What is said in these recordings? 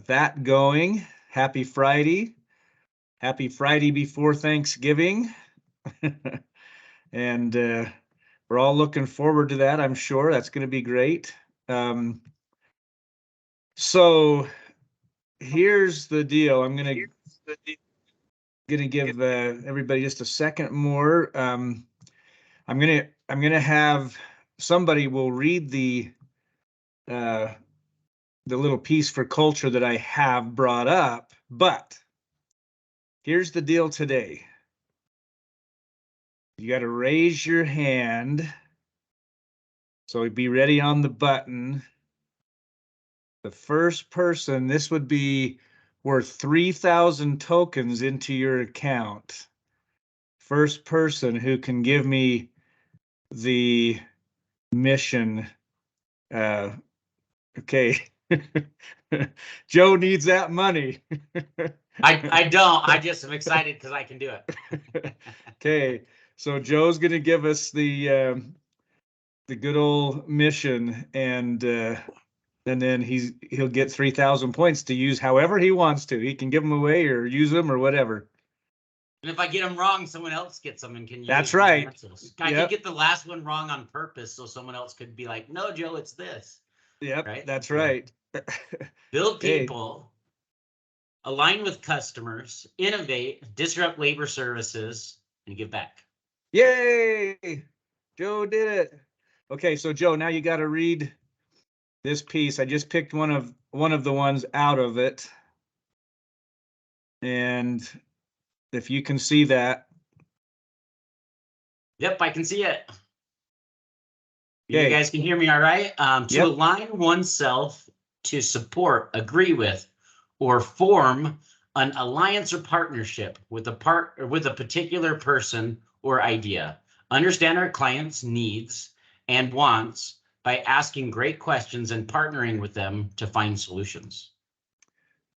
that going. Happy Friday. Happy Friday before Thanksgiving. And we're all looking forward to that, I'm sure. That's going to be great. So here's the deal. I'm going to give everybody just a second more. I'm going to have somebody will read the little piece for culture that I have brought up, but here's the deal today. You got to raise your hand. So be ready on the button. The first person, this would be worth 3,000 tokens into your account. First person who can give me the mission. Okay. Joe needs that money. I don't. I just am excited because I can do it. Okay. So Joe's going to give us the good old mission, and then he'll get 3,000 points to use however he wants to. He can give them away or use them or whatever. And if I get them wrong, someone else gets them and can use them. That's right. I could get the last one wrong on purpose, so someone else could be like, "No, Joe, it's this." Yep, right? That's right. Build people, align with customers, innovate, disrupt labor services, and give back. Yay! Joe did it. Okay, so Joe, now you got to read this piece. I just picked one of the ones out of it, and if you can see that. Yep, I can see it. You guys can hear me all right? To align oneself to support, agree with, or form an alliance or partnership with a particular person or idea. Understand our clients' needs and wants by asking great questions and partnering with them to find solutions.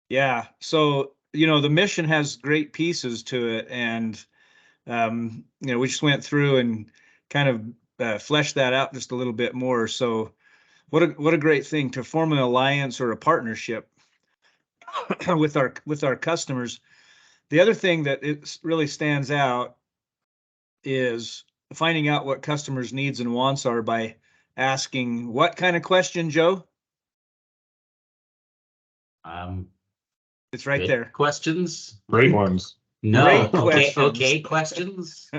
Yeah. So, the mission has great pieces to it. And, we just went through and kind of fleshed that out just a little bit more. So what a great thing to form an alliance or a partnership with our customers. The other thing that it really stands out is finding out what customers' needs and wants are by asking what kind of question, Joe? It's right there. Questions? Great ones. No. Great questions. Okay, questions.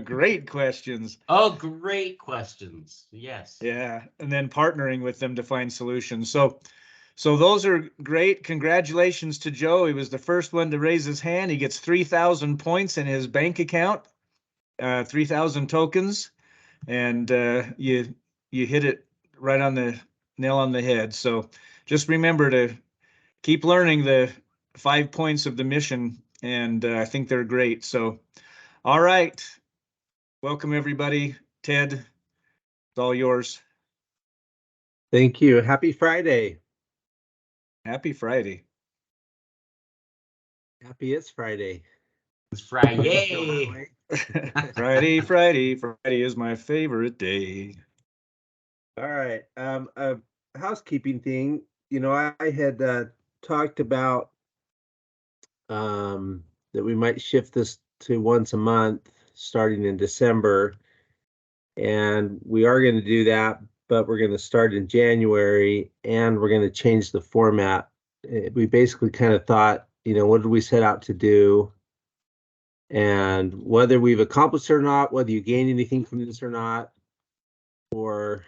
Great questions. Oh, great questions. Yes. Yeah, and then partnering with them to find solutions. So those are great. Congratulations to Joe. He was the first one to raise his hand. He gets 3,000 points in his bank account, 3,000 tokens, and you hit it right on the nail on the head. So just remember to keep learning the 5 points of the mission, and I think they're great. So, all right. Welcome, everybody. Ted, it's all yours. Thank you. Happy Friday. Happy Friday. Happy it's Friday. It's Friday. Friday is my favorite day. All right. A housekeeping thing. I had talked about that we might shift this to once a month starting in December, and we are going to do that, but we're going to start in January, and we're going to change the format. We basically kind of thought, what did we set out to do, and whether we've accomplished it or not, whether you gain anything from this or not, or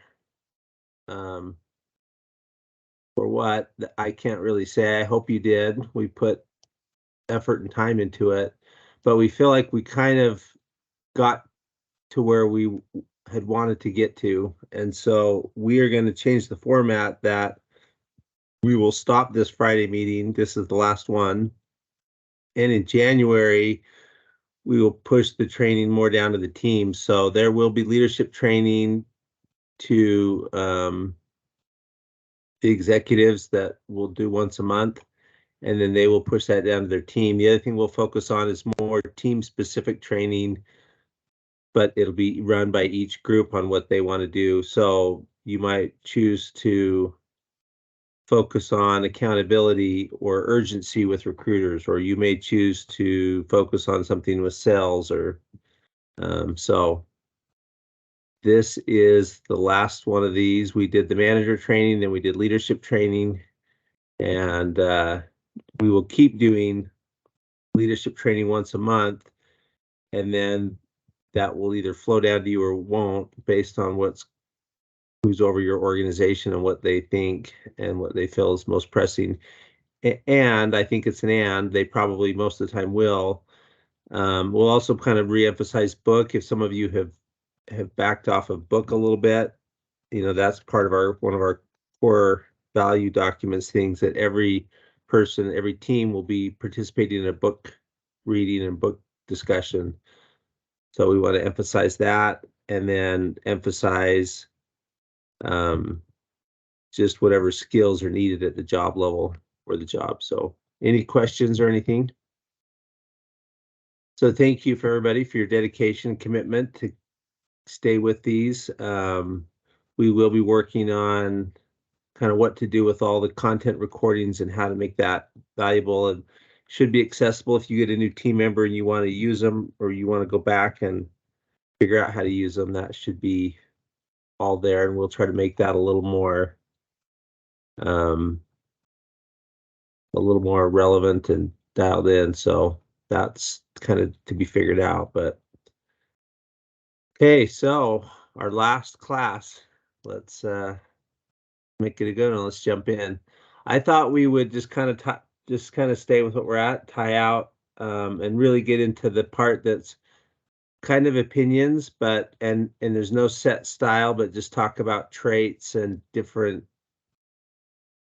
what, I can't really say. I hope you did. We put effort and time into it, but we feel like we kind of got to where we had wanted to get to, and so we are going to change the format. That we will stop this Friday meeting. This is the last one, and in January we will push the training more down to the team. So there will be leadership training to the executives that we'll do once a month, and then they will push that down to their team. The other thing we'll focus on is more team-specific training, but it'll be run by each group on what they want to do. So you might choose to focus on accountability or urgency with recruiters, or you may choose to focus on something with sales, or so this is the last one of these. We did the manager training, then we did leadership training, and we will keep doing leadership training once a month, and then that will either flow down to you or won't, based on who's over your organization and what they think and what they feel is most pressing. And I think it's they probably most of the time will. We'll also kind of reemphasize book. If some of you have backed off of book a little bit, that's part of one of our core value documents, things that every person, every team will be participating in a book reading and book discussion. So we want to emphasize that, and then emphasize just whatever skills are needed at the job level for the job. So any questions or anything? So thank you for everybody for your dedication and commitment to stay with these. We will be working on kind of what to do with all the content recordings and how to make that valuable, and should be accessible if you get a new team member and you want to use them, or you want to go back and figure out how to use them. That should be all there, and we'll try to make that a little more relevant and dialed in. So that's kind of to be figured out. But okay, so our last class, let's make it a good one. Let's jump in. I thought we would just kind of stay with what we're at, tie out, and really get into the part that's kind of opinions, but and there's no set style, but just talk about traits and different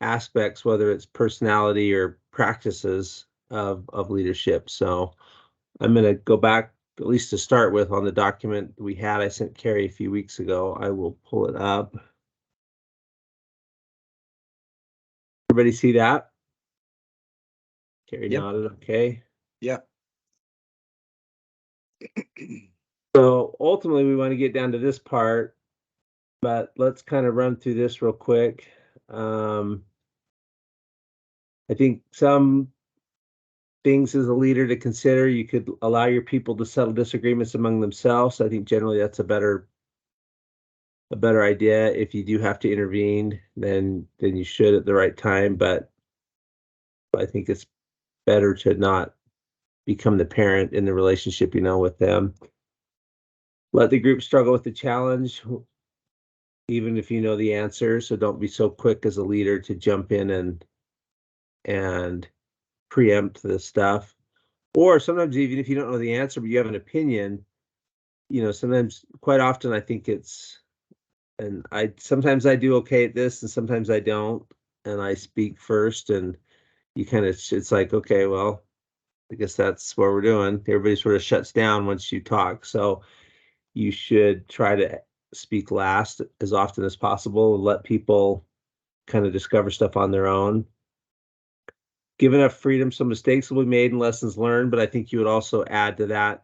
aspects, whether it's personality or practices of leadership. So I'm going to go back, at least to start with, on the document we had. I sent Carrie a few weeks ago. I will pull it up. Everybody see that? Carrie nodded. Okay. Yeah. So ultimately, we want to get down to this part, but let's kind of run through this real quick. I think some things as a leader to consider: you could allow your people to settle disagreements among themselves. I think generally that's a better idea. If you do have to intervene, then you should at the right time, but I think it's better to not become the parent in the relationship, with them. Let the group struggle with the challenge, even if you know the answer. So don't be so quick as a leader to jump in and preempt the stuff. Or sometimes even if you don't know the answer, but you have an opinion, sometimes, quite often, I think sometimes I do okay at this and sometimes I don't. And I speak first, and it's like, okay, well, I guess that's what we're doing. Everybody sort of shuts down once you talk. So you should try to speak last as often as possible and let people kind of discover stuff on their own. Give enough freedom. Some mistakes will be made and lessons learned, but I think you would also add to that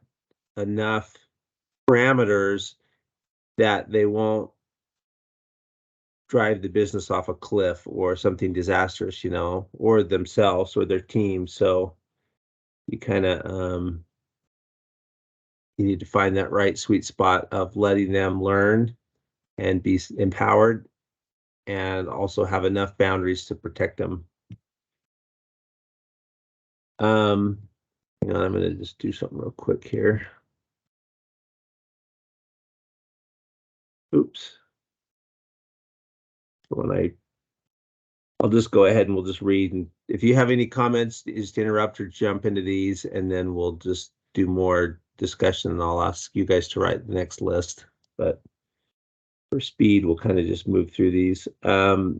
enough parameters that they won't drive the business off a cliff or something disastrous, or themselves or their team. So you kind of you need to find that right sweet spot of letting them learn and be empowered, and also have enough boundaries to protect them. I'm going to just do something real quick here. Oops. I'll just go ahead and we'll just read. And if you have any comments, just interrupt or jump into these, and then we'll just do more discussion, and I'll ask you guys to write the next list. But for speed, we'll kind of just move through these. I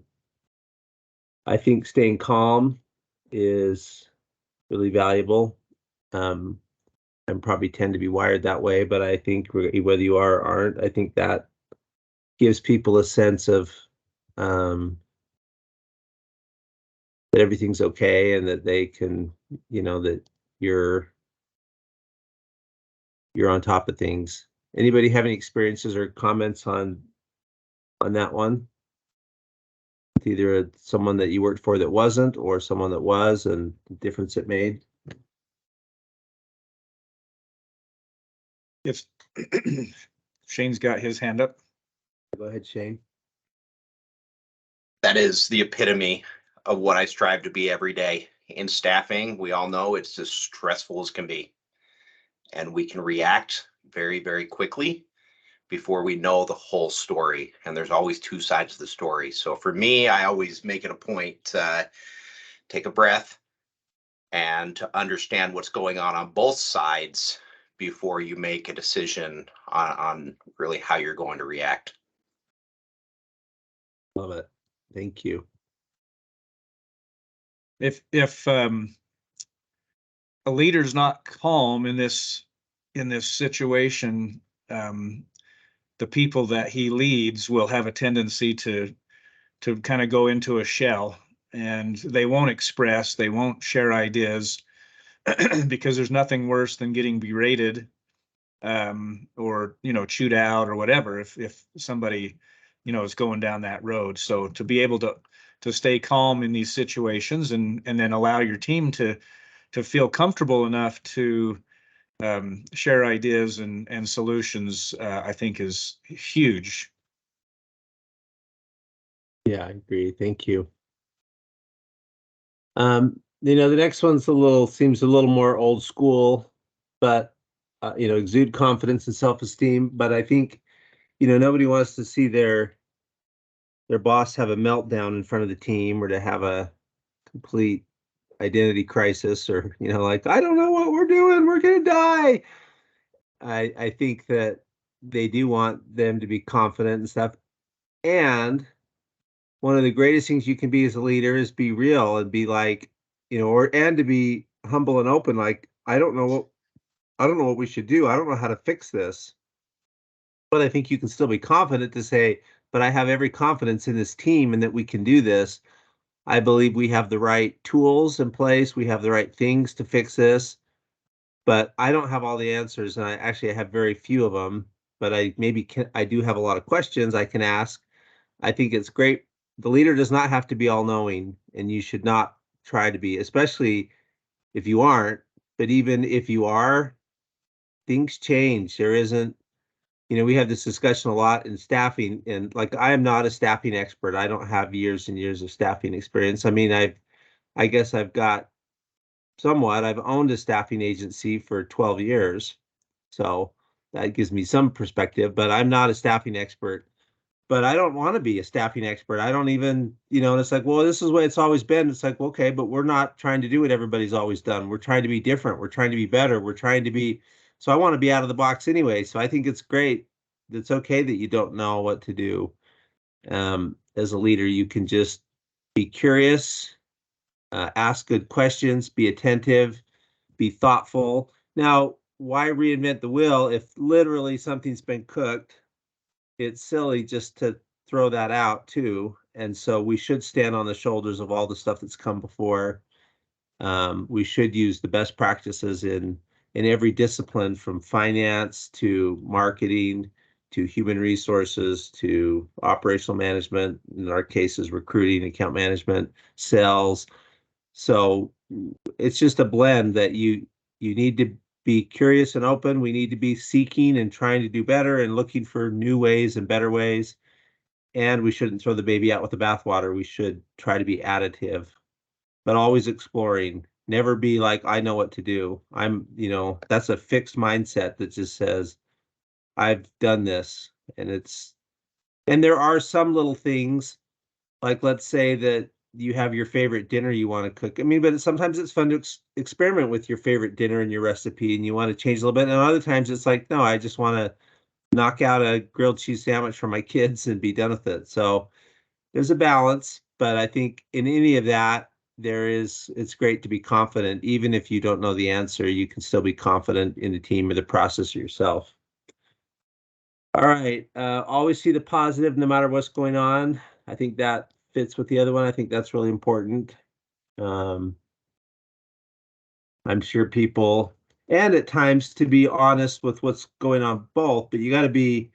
think staying calm is really valuable. I probably tend to be wired that way, but I think whether you are or aren't, I think that gives people a sense of that everything's okay, and that they can, that you're on top of things. Anybody have any experiences or comments on that one? with either someone that you worked for that wasn't, or someone that was, and the difference it made? If Shane's got his hand up. Go ahead, Shane. That is the epitome of what I strive to be every day. In staffing, we all know it's as stressful as can be. And we can react very, very quickly before we know the whole story. And there's always two sides of the story. So for me, I always make it a point to take a breath and to understand what's going on both sides before you make a decision on really how you're going to react. Love it. Thank you. If a leader's not calm in this situation, the people that he leads will have a tendency to kind of go into a shell, and they won't express, they won't share ideas, because there's nothing worse than getting berated, or chewed out or whatever if somebody is going down that road. So to be able to stay calm in these situations and then allow your team to feel comfortable enough to share ideas and solutions, I think is huge. Yeah, I agree. Thank you. The next one's seems a little more old school, but exude confidence and self-esteem. But I think, nobody wants to see their boss have a meltdown in front of the team, or to have a complete identity crisis, or like, I don't know what we're doing, we're gonna die. I think that they do want them to be confident and stuff. And one of the greatest things you can be as a leader is be real and be like, and to be humble and open. Like, I don't know what we should do. I don't know how to fix this. But I think you can still be confident to say, but I have every confidence in this team and that we can do this. I believe we have the right tools in place. We have the right things to fix this. But I don't have all the answers, and I have very few of them. But I do have a lot of questions I can ask. I think it's great. The leader does not have to be all-knowing, and you should not try to be, especially if you aren't. But even if you are, things change. There isn't, we have this discussion a lot in staffing, and like, I am not a staffing expert. I don't have years and years of staffing experience. I mean, I guess I've got somewhat. I've owned a staffing agency for 12 years. So that gives me some perspective, but I'm not a staffing expert. But I don't want to be a staffing expert. I don't even, and it's like, well, this is the way it's always been. It's like, well, okay, but we're not trying to do what everybody's always done. We're trying to be different. We're trying to be better. We're trying to be, so I want to be out of the box anyway. So I think it's great. It's okay that you don't know what to do. As a leader, you can just be curious, ask good questions, be attentive, be thoughtful. Now, why reinvent the wheel if literally something's been cooked? It's silly just to throw that out too. And so we should stand on the shoulders of all the stuff that's come before. We should use the best practices in every discipline, from finance to marketing to human resources to operational management, in our cases, recruiting, account management, sales. So it's just a blend that you need to be curious and open. We need to be seeking and trying to do better and looking for new ways and better ways. And we shouldn't throw the baby out with the bathwater. We should try to be additive, but always exploring. Never be like, I know what to do. That's a fixed mindset that just says, I've done this. And there are some little things, like, let's say that you have your favorite dinner you want to cook. I mean, but sometimes it's fun to experiment with your favorite dinner and your recipe, and you want to change a little bit. And other times it's like, no, I just want to knock out a grilled cheese sandwich for my kids and be done with it. So there's a balance, but I think in any of that, it's great to be confident. Even if you don't know the answer, you can still be confident in the team or the process or yourself. All right. Always see the positive no matter what's going on. I think that fits with the other one. I think that's really important. I'm sure people, and at times to be honest with what's going on both, but you got to be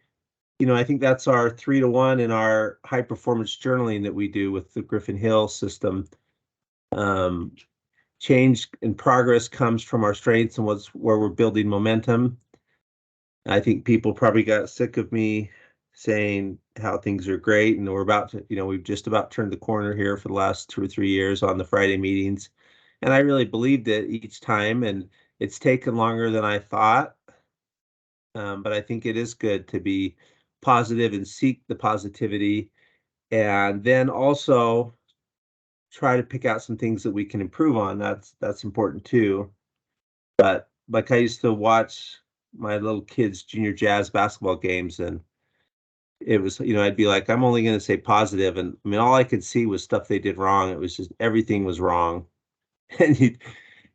I think that's our 3-to-1 in our high performance journaling that we do with the Griffin Hill system. Change and progress comes from our strengths and where we're building momentum. I think people probably got sick of me saying how things are great, and we're about to, we've just about turned the corner here for the last 2 or 3 years on the Friday meetings. And I really believed it each time, and it's taken longer than I thought. But I think it is good to be positive and seek the positivity, and then also try to pick out some things that we can improve on. That's important too. But like I used to watch my little kids' junior jazz basketball games, and it was, I'd be like, I'm only going to say positive, and I mean, all I could see was stuff they did wrong. It was just everything was wrong, and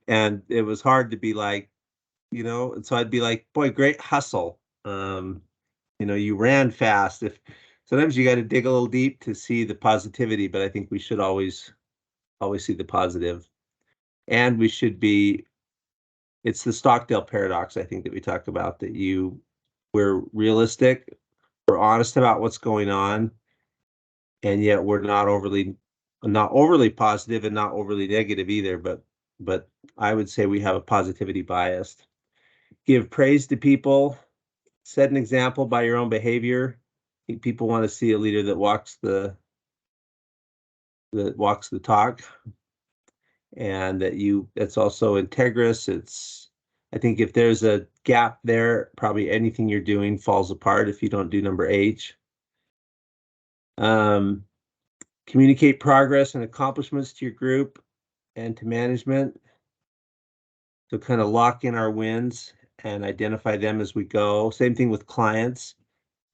it was hard to be like, and so I'd be like, boy, great hustle. You ran fast. If sometimes you got to dig a little deep to see the positivity, but I think we should always see the positive. And we should be, it's the Stockdale paradox, I think, that we talk about, that we're realistic, we're honest about what's going on, and yet we're not overly positive and not overly negative either, but I would say we have a positivity bias. Give praise to people, set an example by your own behavior. I think people want to see a leader that walks the talk, and that's also integrous. I think if there's a gap there, probably anything you're doing falls apart if you don't do number H. Communicate progress and accomplishments to your group and to management. So kind of lock in our wins and identify them as we go. Same thing with clients.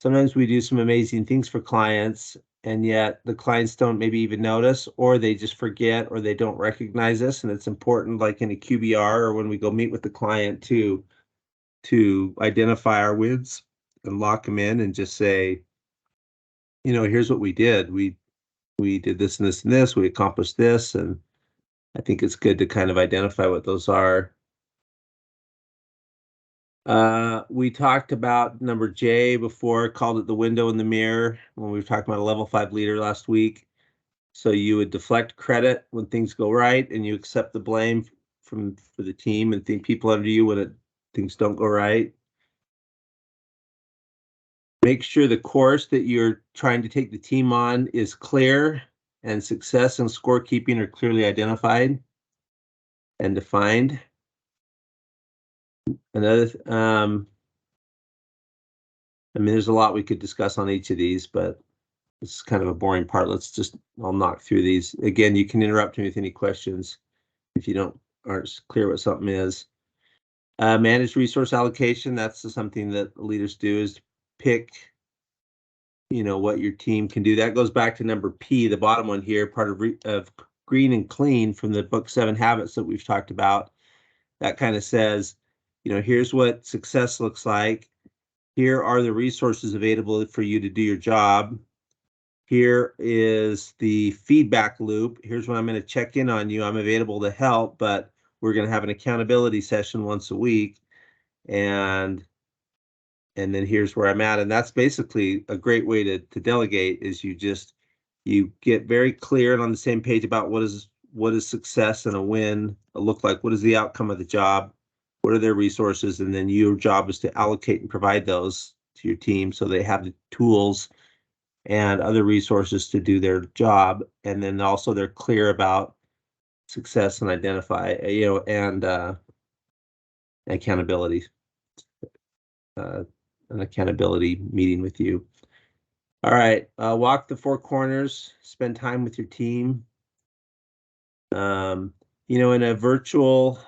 Sometimes we do some amazing things for clients, and yet the clients don't maybe even notice, or they just forget, or they don't recognize us. And it's important, like in a QBR or when we go meet with the client, to identify our wins and lock them in and just say, here's what we did. We did this and this and this. We accomplished this. And I think it's good to kind of identify what those are. We talked about number J before, called it the window in the mirror, when we were talking about a level 5 leader last week. So you would deflect credit when things go right, and you accept the blame for the team and think people under you when things don't go right. Make sure the course that you're trying to take the team on is clear, and success and scorekeeping are clearly identified and defined. Another, there's a lot we could discuss on each of these, but this is kind of a boring part. I'll knock through these. Again, you can interrupt me with any questions if you aren't clear what something is. Manage resource allocation. That's something that leaders do, is pick, what your team can do. That goes back to number P, the bottom one here, part of Green and Clean from the book 7 Habits that we've talked about. That kind of says, here's what success looks like. Here are the resources available for you to do your job. Here is the feedback loop. Here's when I'm going to check in on you. I'm available to help, but we're going to have an accountability session once a week. And then here's where I'm at. And that's basically a great way to delegate, is you get very clear and on the same page about what is success and a win look like. What is the outcome of the job? What are their resources? And then your job is to allocate and provide those to your team so they have the tools and other resources to do their job. And then also they're clear about success and identify, and accountability, an accountability meeting with you. All right, walk the 4 corners, spend time with your team. In a virtual,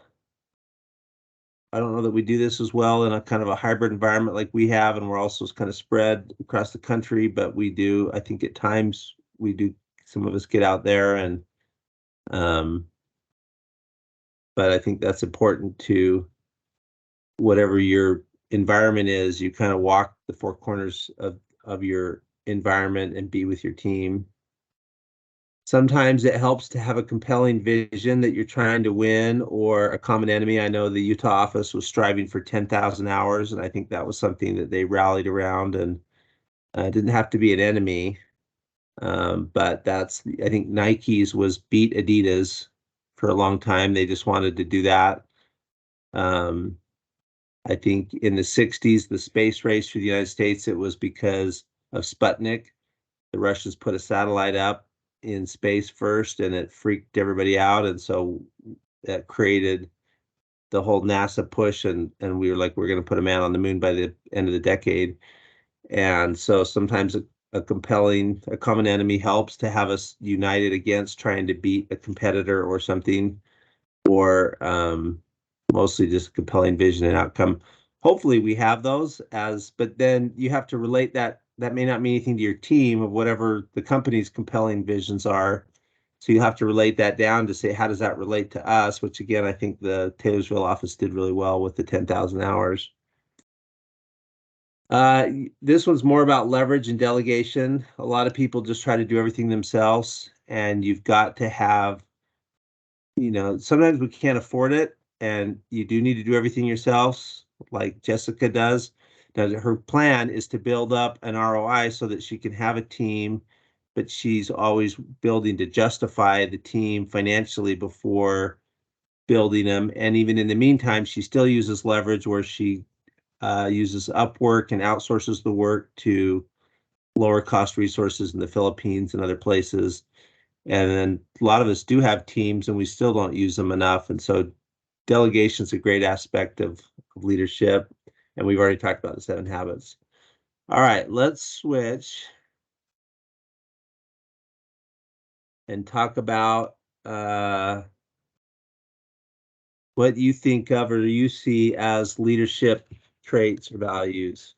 I don't know that we do this as well in a kind of a hybrid environment like we have, and we're also kind of spread across the country, but we do, I think at times some of us get out there, and but I think that's important to, whatever your environment is, you kind of walk the 4 corners of your environment and be with your team. Sometimes it helps to have a compelling vision that you're trying to win, or a common enemy. I know the Utah office was striving for 10,000 hours, and I think that was something that they rallied around. And It didn't have to be an enemy. But I think Nike's was beat Adidas for a long time. They just wanted to do that. I think in the 60s, the space race for the United States, it was because of Sputnik. The Russians put a satellite up in space first, and it freaked everybody out. And so that created the whole NASA push. And we were like, we're going to put a man on the moon by the end of the decade. And so sometimes a common enemy helps to have us united against trying to beat a competitor or something, or mostly just compelling vision and outcome. Hopefully we have those but then you have to relate that may not mean anything to your team of whatever the company's compelling visions are. So you have to relate that down to say, how does that relate to us? Which again, I think the Taylorsville office did really well with the 10,000 hours. This one's more about leverage and delegation. A lot of people just try to do everything themselves, and you've got to have, sometimes we can't afford it, and you do need to do everything yourselves, like Jessica does. Now, her plan is to build up an ROI so that she can have a team, but she's always building to justify the team financially before building them. And even in the meantime, she still uses leverage where she uses Upwork and outsources the work to lower cost resources in the Philippines and other places. And then a lot of us do have teams and we still don't use them enough. And so delegation is a great aspect of leadership. And we've already talked about the 7 habits. All right, let's switch and talk about what you think of or you see as leadership traits or values.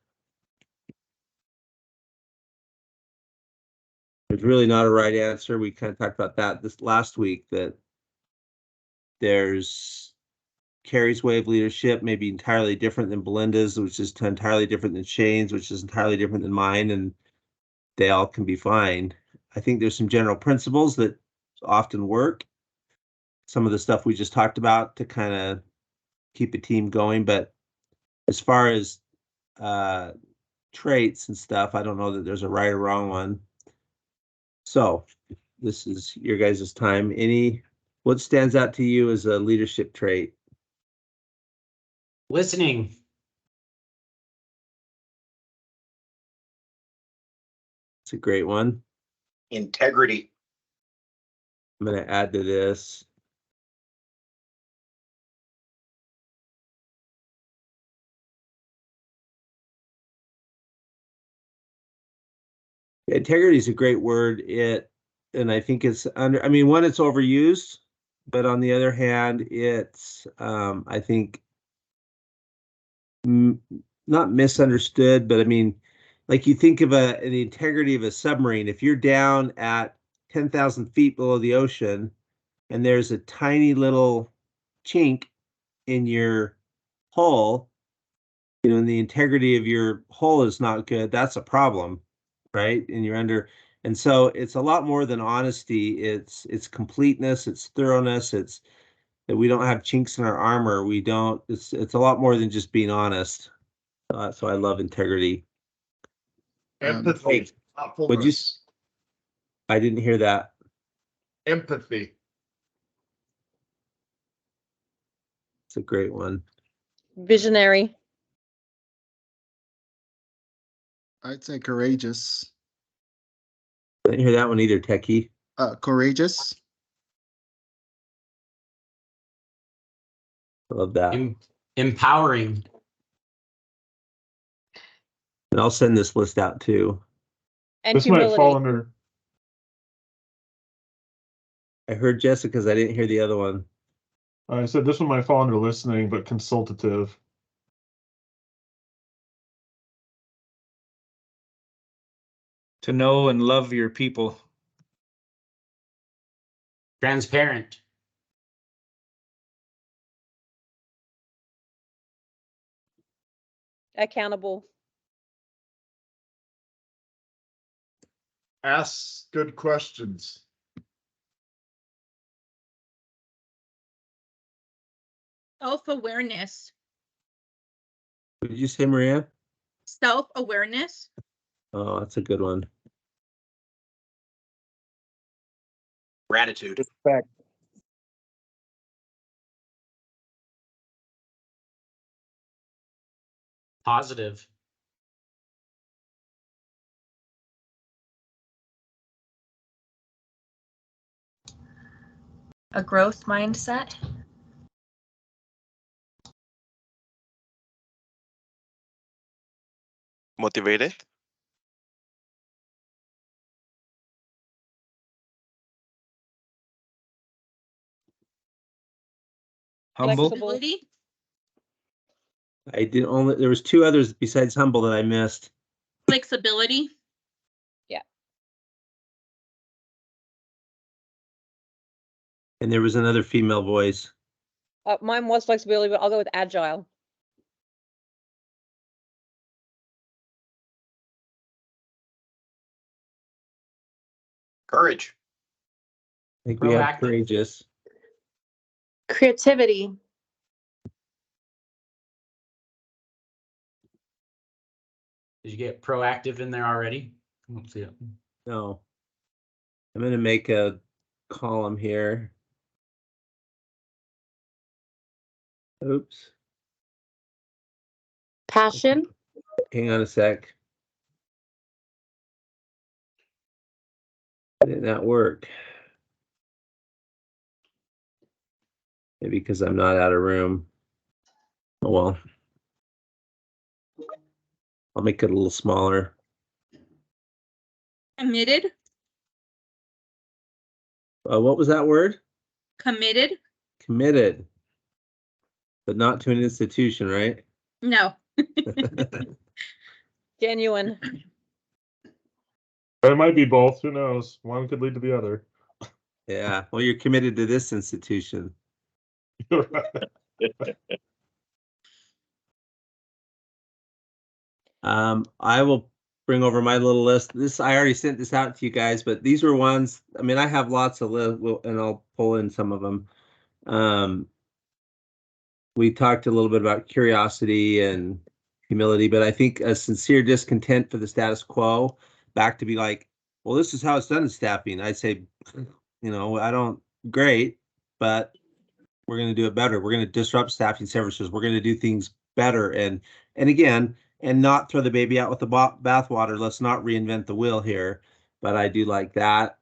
There's really not a right answer. We kind of talked about that this last week, that there's Carrie's way of leadership may be entirely different than Belinda's, which is entirely different than Shane's, which is entirely different than mine, and they all can be fine. I think there's some general principles that often work. Some of the stuff we just talked about to kind of keep a team going, but as far as traits and stuff, I don't know that there's a right or wrong one. So this is your guys' time. What stands out to you as a leadership trait? Listening. It's a great one. Integrity. I'm going to add to this. Integrity is a great word. And I think it's one, it's overused, but on the other hand, it's I think not misunderstood, but like you think of the integrity of a submarine. If you're down at 10,000 feet below the ocean and there's a tiny little chink in your hull, and the integrity of your hull is not good, that's a problem, right? And you're under, and so it's a lot more than honesty. It's completeness, it's thoroughness, it's that we don't have chinks in our armor. It's a lot more than just being honest. So I love integrity. Empathy. Would you? I didn't hear that. Empathy. It's a great one. Visionary. I'd say courageous. I didn't hear that one either, Techie. Courageous. I love that. Empowering. And I'll send this list out too. And This might humility. fall under. I heard Jessica's. I didn't hear the other one. I said this one might fall under listening, but consultative. To know and love your people. Transparent. Accountable. Ask good questions. Self-awareness. What did you say, Maria? Self-awareness. Oh, that's a good one. Gratitude. Respect. Positive. A growth mindset. Motivated. Humble. Flexibility. I did only, there was two others besides humble that I missed. Flexibility. And there was another female voice. Mine was flexibility, but I'll go with agile. Courage. I think we have Proactive. courageous. Creativity. Did you get proactive in there already? Let's see it. No. I'm gonna make a column here. Oops. Passion. Hang on a sec. Did that work? Maybe because I'm not out of room. Oh well. I'll make it a little smaller. Committed. What was that word? Committed. Committed. But not to an institution, right? No. Genuine. It might be both. Who knows? One could lead to the other. Yeah. Well, you're committed to this institution. I will bring over my little list. This, I already sent this out to you guys, but these were ones, I mean, I have lots of and I'll pull in some of them. We talked a little bit about curiosity and humility, but I think a sincere discontent for the status quo, back to be like, well, this is how it's done in staffing. I'd say, you know, I don't, great, but we're going to do it better. We're going to disrupt staffing services. We're going to do things better. And again, and not throw the baby out with the bathwater. Let's not reinvent the wheel here. But I do like that.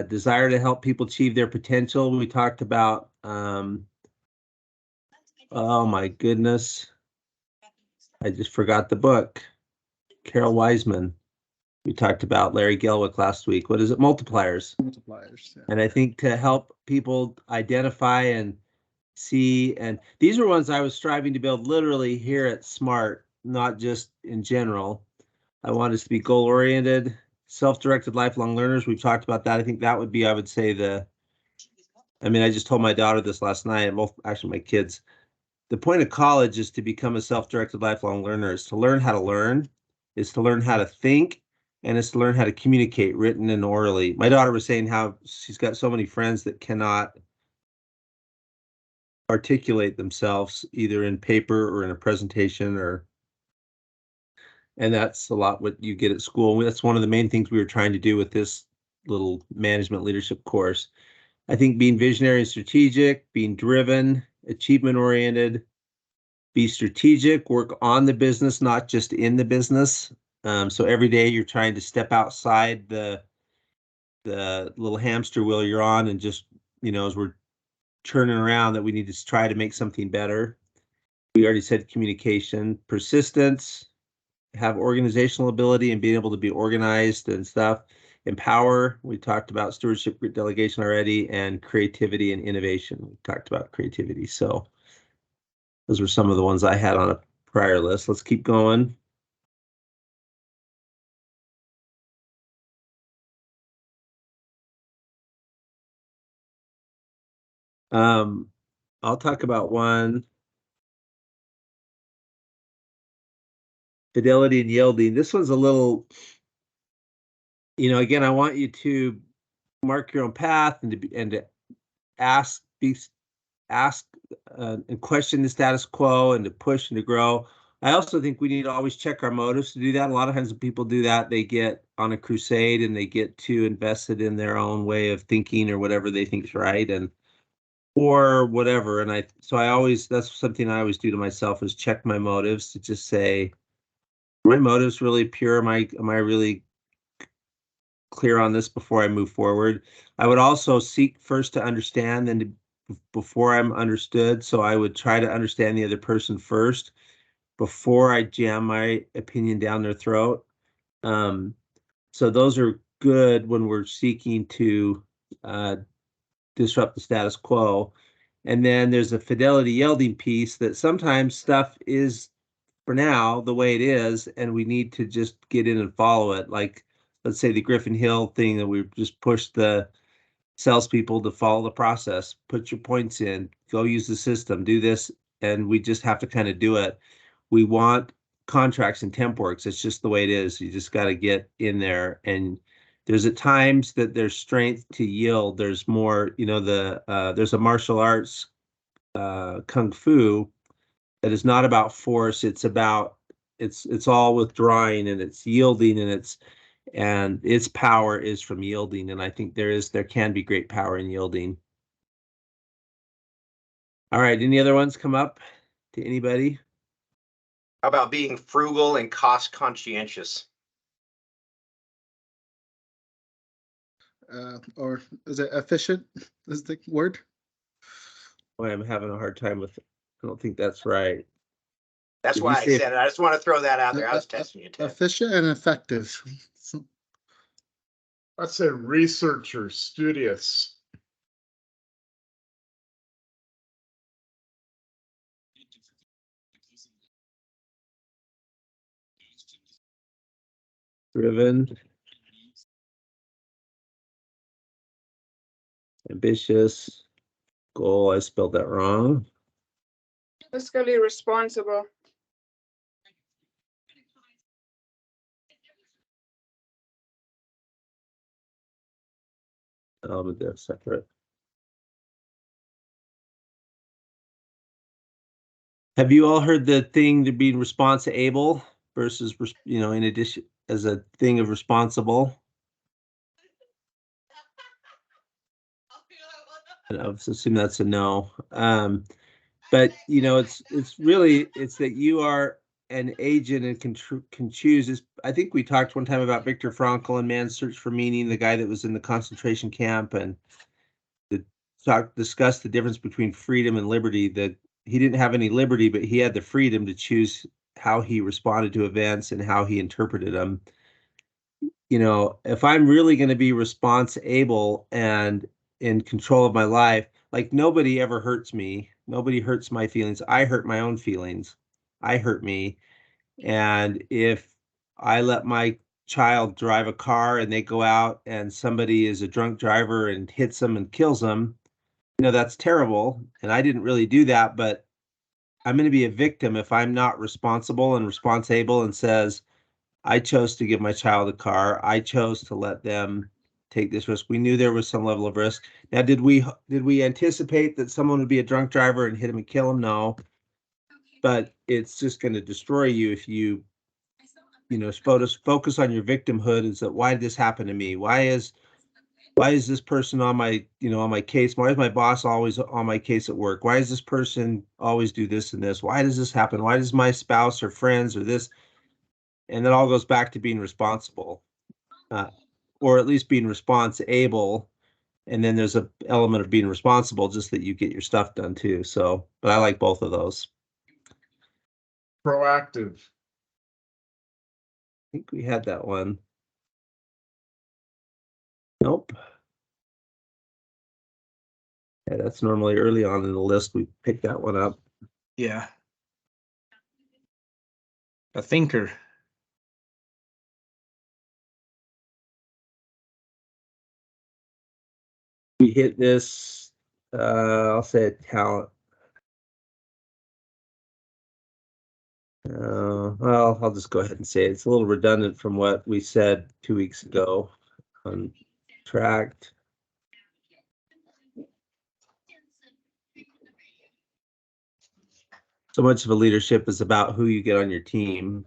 Desire to help people achieve their potential. We talked about, oh my goodness. I just forgot the book. Carol Wiseman. We talked about Larry Gelwick last week. What is it? Multipliers. Multipliers. Yeah. And I think to help people identify and see, and these are ones I was striving to build literally here at SMART, not just in general. I want us to be goal-oriented, self-directed lifelong learners. We've talked about that. I think that would be, I would say, I mean, I just told my daughter this last night, both actually my kids. The point of college is to become a self-directed lifelong learner, is to learn how to learn, is to learn how to think, and is to learn how to communicate written and orally. My daughter was saying how she's got so many friends that cannot articulate themselves either in paper or in a presentation, and that's a lot what you get at school. That's one of the main things we were trying to do with this little management leadership course. I think being visionary and strategic, being driven, achievement oriented, be strategic, work on the business, not just in the business. So every day you're trying to step outside the little hamster wheel you're on, and just, you know, as we're turning around, that we need to try to make something better. We already said communication, persistence, have organizational ability and being able to be organized and stuff. Empower, we talked about stewardship, delegation already, and creativity and innovation. We talked about creativity. So those were some of the ones I had on a prior list. Let's keep going. I'll talk about one. Fidelity and yielding. This one's a little, you know, again, I want you to mark your own path and to ask and question the status quo and to push and to grow. I also think we need to always check our motives to do that. A lot of times when people do that, they get on a crusade and they get too invested in their own way of thinking or whatever they think is right, and or whatever. And that's something I always do to myself, is check my motives, to just say, are my motives really pure? Am I really clear on this before I move forward? I would also seek first to understand, then before I'm understood. So I would try to understand the other person first before I jam my opinion down their throat. So those are good when we're seeking to disrupt the status quo. And then there's a fidelity yielding piece, that sometimes stuff is, for now, the way it is, and we need to just get in and follow it. Like, let's say the Griffin Hill thing, that we just pushed the salespeople to follow the process, put your points in, go use the system, do this, and we just have to kind of do it. We want contracts and temp works. It's just the way it is. You just got to get in there. And there's at times that there's strength to yield. There's more, there's a martial arts, kung fu, that is not about force. It's about, it's all withdrawing, and it's yielding, and its power is from yielding. And I think there can be great power in yielding. All right. Any other ones come up to anybody? How about being frugal and cost conscientious? Or is it efficient? Is the word? Boy, I'm having a hard time with it. I don't think that's right. That's Did why you I say said it. I just want to throw that out there. I was testing you, Ted. Efficient and effective. I'd say researcher, studious. driven, ambitious, goal. I spelled that wrong. Fiscally responsible. But they're separate. Have you all heard the thing to being responsible versus, in addition, as a thing of responsible? I would assume that's a no. But it's really, it's that you are an agent and can choose. I think we talked one time about Viktor Frankl and Man's Search for Meaning, the guy that was in the concentration camp, and discussed the difference between freedom and liberty. That he didn't have any liberty, but he had the freedom to choose how he responded to events and how he interpreted them. If I'm really going to be responsible and in control of my life, like, nobody ever hurts me. Nobody hurts my feelings. I hurt my own feelings. I hurt me. And if I let my child drive a car and they go out and somebody is a drunk driver and hits them and kills them, that's terrible. And I didn't really do that, but I'm going to be a victim if I'm not responsible and responsible and says, I chose to give my child a car. I chose to let them take this risk. We knew there was some level of risk. Now, did we anticipate that someone would be a drunk driver and hit him and kill him? No. But it's just going to destroy you if you, focus on your victimhood. Is that, why did this happen to me? Why is this person on my, on my case? Why is my boss always on my case at work? Why does this person always do this and this? Why does this happen? Why does my spouse or friends or this? And that all goes back to being responsible, or at least being responsible. And then there's an element of being responsible, just that you get your stuff done too. So, but I like both of those. Proactive. I think we had that one. Nope. Yeah, that's normally early on in the list. We pick that one up. Yeah. A thinker. We hit this, I'll say a talent. Well, I'll just go ahead and say it. It's a little redundant from what we said 2 weeks ago on tract. So much of a leadership is about who you get on your team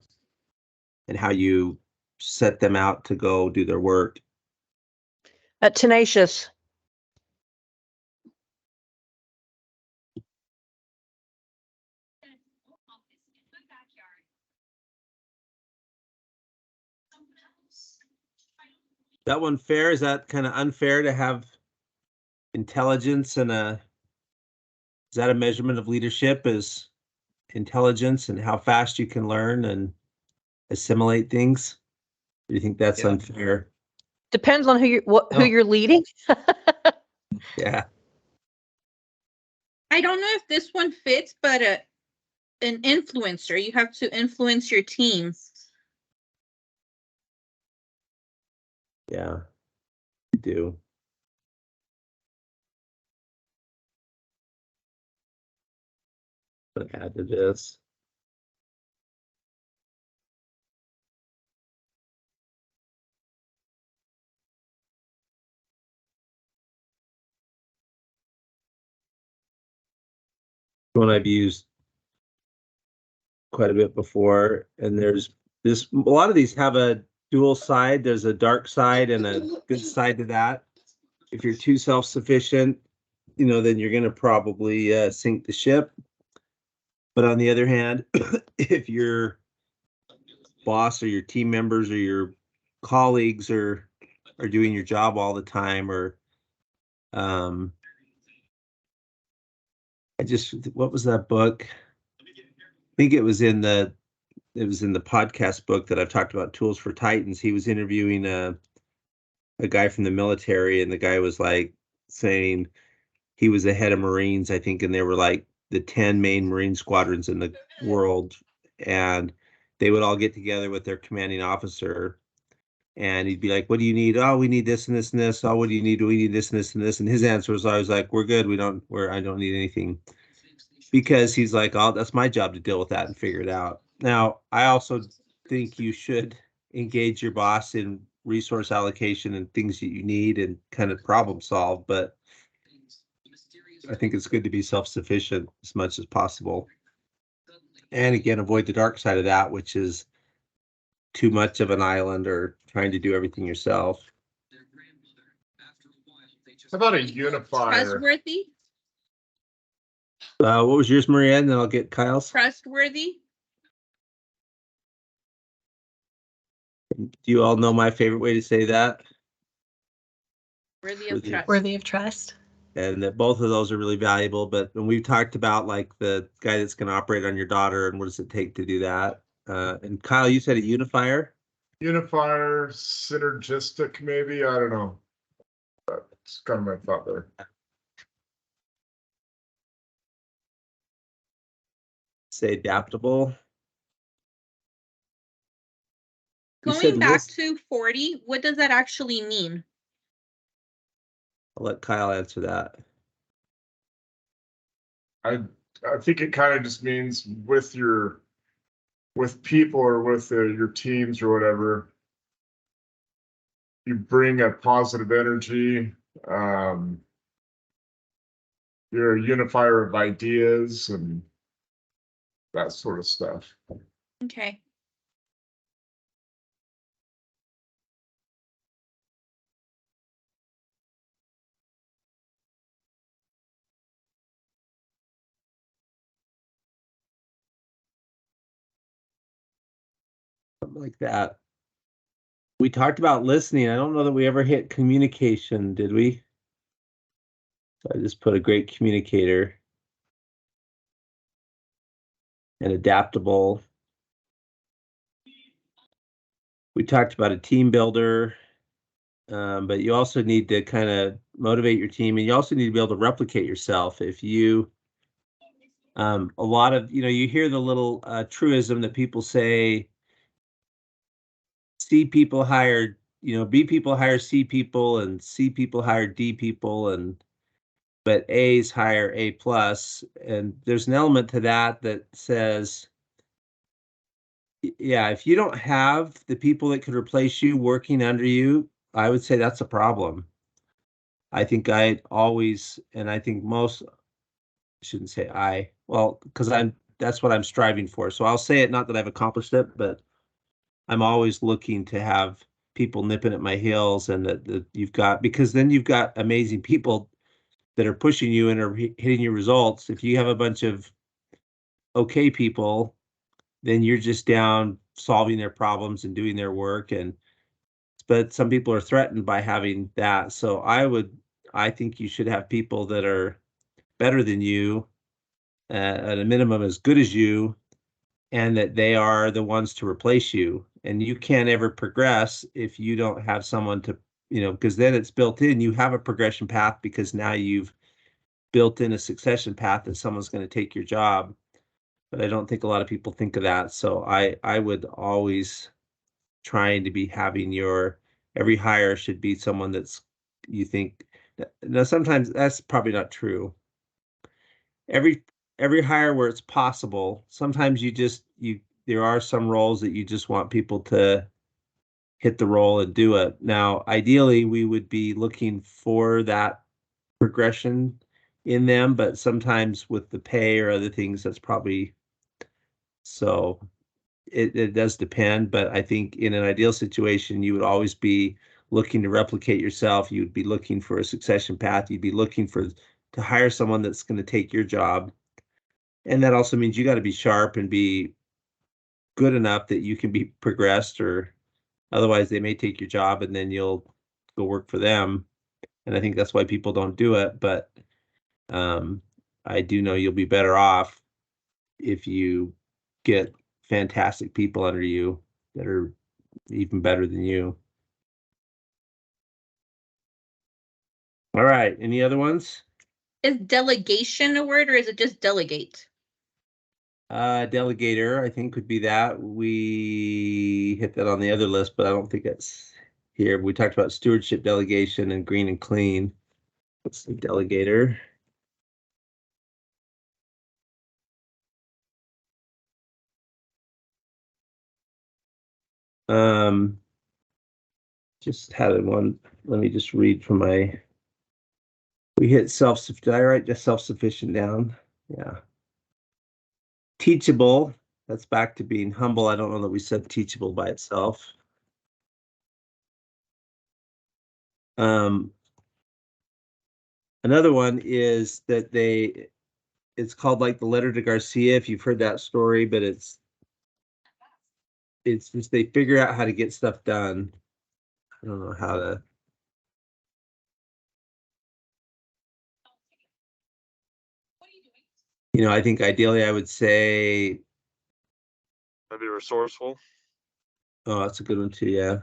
and how you set them out to go do their work. Tenacious. That one fair? Is that kind of unfair to have intelligence and is that a measurement of leadership, is intelligence and how fast you can learn and assimilate things? Do you think that's Yeah. unfair? Depends on who No. you're leading. Yeah. I don't know if this one fits, but an influencer. You have to influence your team. Yeah. You do. But add to this. One I've used quite a bit before, and there's this, a lot of these have a dual side. There's a dark side and a good side to that. If you're too self-sufficient, then you're going to probably sink the ship. But on the other hand, if your boss or your team members or your colleagues are doing your job all the time, or what was that book? I think it was in the podcast book that I've talked about, Tools for Titans. He was interviewing a guy from the military, and the guy was like saying he was the head of Marines, I think, and they were like the 10 main Marine squadrons in the world, and they would all get together with their commanding officer, and he'd be like, "What do you need?" "Oh, we need this and this and this." "Oh, what do you need?" "We need this and this and this." And his answer was always like, "We're good. I don't need anything." Because he's like, "Oh, that's my job to deal with that and figure it out." Now, I also think you should engage your boss in resource allocation and things that you need and kind of problem solve, but I think it's good to be self-sufficient as much as possible. And again, avoid the dark side of that, which is too much of an island or trying to do everything yourself. How about a unifier? Trustworthy. What was yours, Maria? And then I'll get Kyle's. Trustworthy. Do you all know my favorite way to say that? Worthy of trust. Worthy of trust. And that both of those are really valuable. But when we've talked about like the guy that's going to operate on your daughter and what does it take to do that? And Kyle, you said a unifier? Unifier, synergistic, maybe. I don't know. That's kind of my thought there. Say adaptable. You said Going back list- to 40, what does that actually mean? I'll let Kyle answer that. I think it kind of just means with people or with your teams or whatever, you bring a positive energy. You're a unifier of ideas and that sort of stuff. Okay. Something like that. We talked about listening. I don't know that we ever hit communication, did we? So I just put a great communicator and adaptable. We talked about a team builder, but you also need to kind of motivate your team, and you also need to be able to replicate yourself. If you, a lot of, you hear the little truism that people say, C people hire, B people hire C people, and C people hire D people, but A's hire A plus. And there's an element to that says, yeah, if you don't have the people that could replace you working under you, I would say that's a problem. I think I always, and I think most, I shouldn't say I, well, because that's what I'm striving for. So I'll say it, not that I've accomplished it, but I'm always looking to have people nipping at my heels, and that you've got, because then you've got amazing people that are pushing you and are hitting your results. If you have a bunch of okay people, then you're just down solving their problems and doing their work. But some people are threatened by having that. So I think you should have people that are better than you, at a minimum as good as you, and that they are the ones to replace you. And you can't ever progress if you don't have someone to, because then it's built in. You have a progression path because now you've built in a succession path that someone's going to take your job. But I don't think a lot of people think of that. So I would always trying to be having every hire should be someone that's, you think. Now sometimes that's probably not true. Every hire where it's possible, sometimes there are some roles that you just want people to hit the role and do it. Now, ideally, we would be looking for that progression in them, but sometimes with the pay or other things, that's probably so. It does depend, but I think in an ideal situation, you would always be looking to replicate yourself. You would be looking for a succession path. You'd be looking to hire someone that's going to take your job. And that also means you got to be sharp and be good enough that you can be progressed, or otherwise they may take your job and then you'll go work for them. And I think that's why people don't do it. But I do know you'll be better off if you get fantastic people under you that are even better than you. All right. Any other ones? Is delegation a word or is it just delegate? Delegator, I think, could be that. We hit that on the other list, but I don't think it's here. We talked about stewardship, delegation, and green and clean. What's the delegator? Just had one. Let me just read from my. We hit did I write just self-sufficient down? Yeah. Teachable. That's back to being humble. I don't know that we said teachable by itself. Another one is that it's called like the letter to Garcia, if you've heard that story, but it's just they figure out how to get stuff done. I don't know how to. I think ideally I would say. I'd be resourceful. Oh, that's a good one too. Yeah.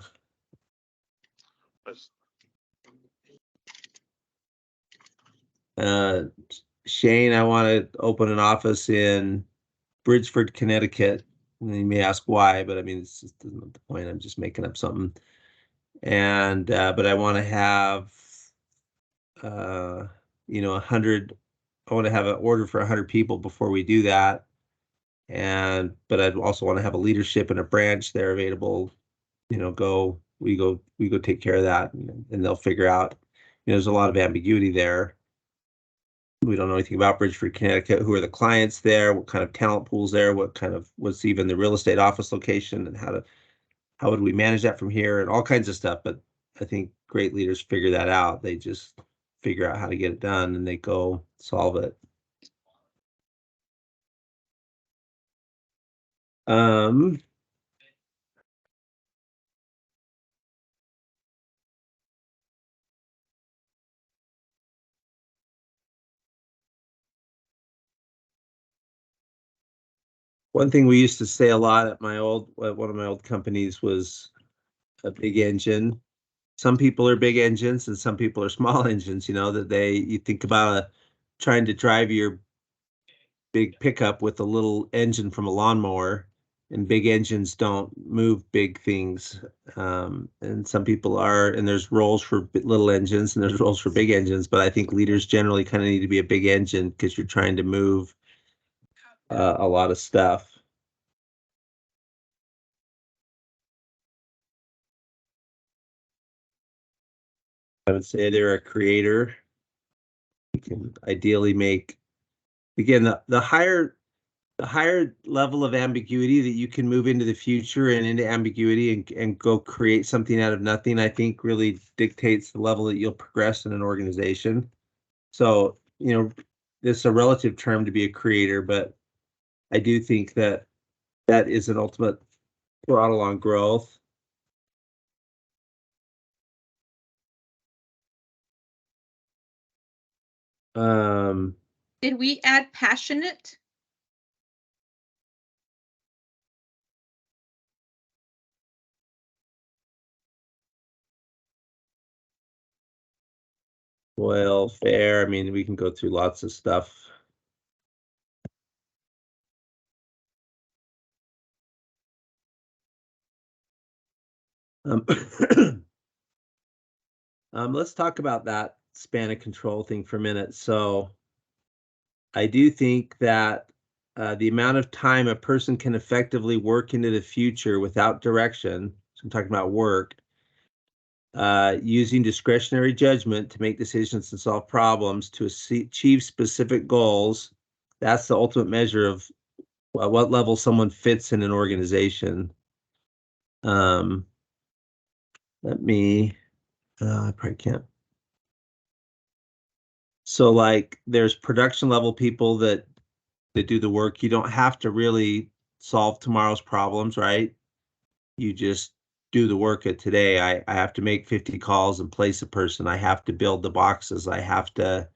Shane, I want to open an office in Bridgeford, Connecticut. And you may ask why, but I mean, it's just not the point. I'm just making up something. And but I want to have 100. I want to have an order for 100 people before we do that. But I'd also want to have a leadership and a branch there available. We go take care of that, and they'll figure out. There's a lot of ambiguity there. We don't know anything about Bridgeford, Connecticut. Who are the clients there? What kind of talent pools there? What's even the real estate office location, and how would we manage that from here, and all kinds of stuff. But I think great leaders figure that out. They just figure out how to get it done, and they go solve it. One thing we used to say a lot at one of my old companies was a big engine. Some people are big engines and some people are small engines, you think about trying to drive your big pickup with a little engine from a lawnmower, and big engines don't move big things. And some people are, and there's roles for little engines and there's roles for big engines, but I think leaders generally kind of need to be a big engine because you're trying to move a lot of stuff. I would say they're a creator. You can ideally make, again, the higher the higher level of ambiguity that you can move into the future and into ambiguity and go create something out of nothing, I think really dictates the level that you'll progress in an organization. So, you know, this is a relative term to be a creator, but I do think that that is an ultimate throttle on growth. Did we add passionate? Well, fair. I mean, we can go through lots of stuff. Let's talk about that span of control thing for a minute. So I do think that the amount of time a person can effectively work into the future without direction, so I'm talking about work, using discretionary judgment to make decisions and solve problems to achieve specific goals, that's the ultimate measure of what level someone fits in an organization. Let me, I probably can't. So like there's production level people that do the work. You don't have to really solve tomorrow's problems, right? You just do the work of today. I have to make 50 calls and place a person. I have to build the boxes. I have to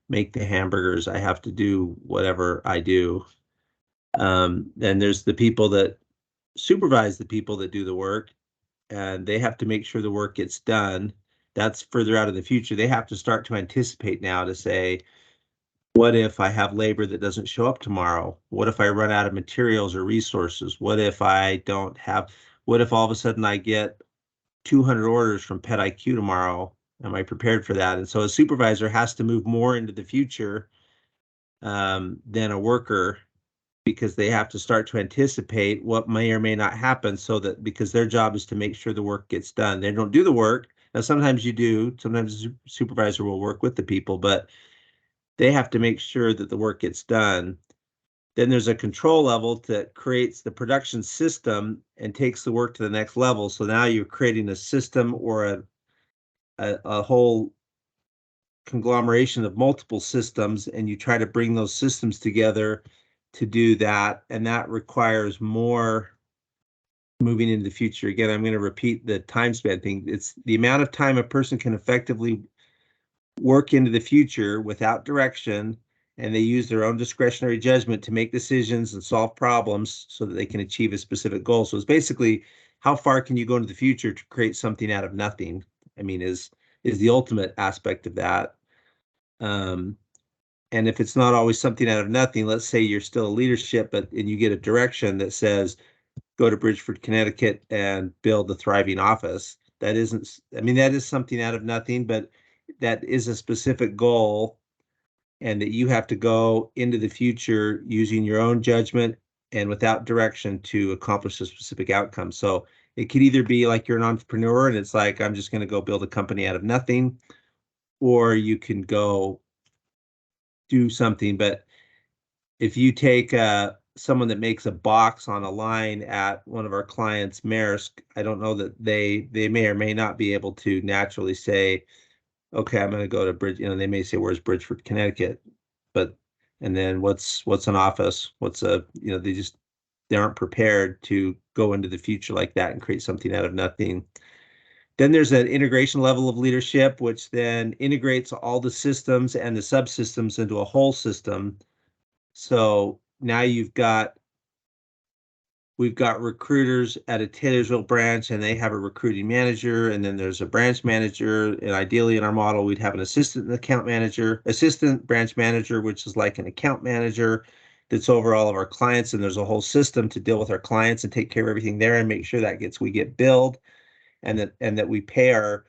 make the hamburgers. I have to do whatever I do. Then there's the people that supervise the people that do the work, and they have to make sure the work gets done. That's further out in the future. They have to start to anticipate now to say, what if I have labor that doesn't show up tomorrow? What if I run out of materials or resources? What if I don't have, what if all of a sudden I get 200 orders from PetIQ tomorrow? Am I prepared for that? And so a supervisor has to move more into the future than a worker, because they have to start to anticipate what may or may not happen, so that because their job is to make sure the work gets done. They don't do the work. Now, sometimes you do. Sometimes the supervisor will work with the people, but they have to make sure that the work gets done. Then there's a control level that creates the production system and takes the work to the next level. So now you're creating a system or a whole conglomeration of multiple systems, and you try to bring those systems together to do that. And that requires more moving into the future. Again, I'm going to repeat the time span thing. It's the amount of time a person can effectively work into the future without direction, and they use their own discretionary judgment to make decisions and solve problems so that they can achieve a specific goal. So it's basically, how far can you go into the future to create something out of nothing? I mean, is the ultimate aspect of that. And if it's not always something out of nothing, let's say you're still a leadership, and you get a direction that says, go to Bridgeford, Connecticut and build a thriving office. That isn't, I mean, that is something out of nothing, but that is a specific goal, and that you have to go into the future using your own judgment and without direction to accomplish a specific outcome. So it could either be like you're an entrepreneur and it's like, I'm just going to go build a company out of nothing, or you can go do something. But if you take someone that makes a box on a line at one of our clients, Maersk, I don't know that they may or may not be able to naturally say, okay, I'm going to go to Bridge. You know, they may say, where's Bridgeford, Connecticut? But, and then what's an office? What's a, you know, they aren't prepared to go into the future like that and create something out of nothing. Then there's an integration level of leadership, which then integrates all the systems and the subsystems into a whole system. So now we've got recruiters at a Taylorsville branch, and they have a recruiting manager, and then there's a branch manager. And ideally in our model, we'd have an assistant branch manager, which is like an account manager that's over all of our clients. And there's a whole system to deal with our clients and take care of everything there and make sure that we get billed, and that we pay our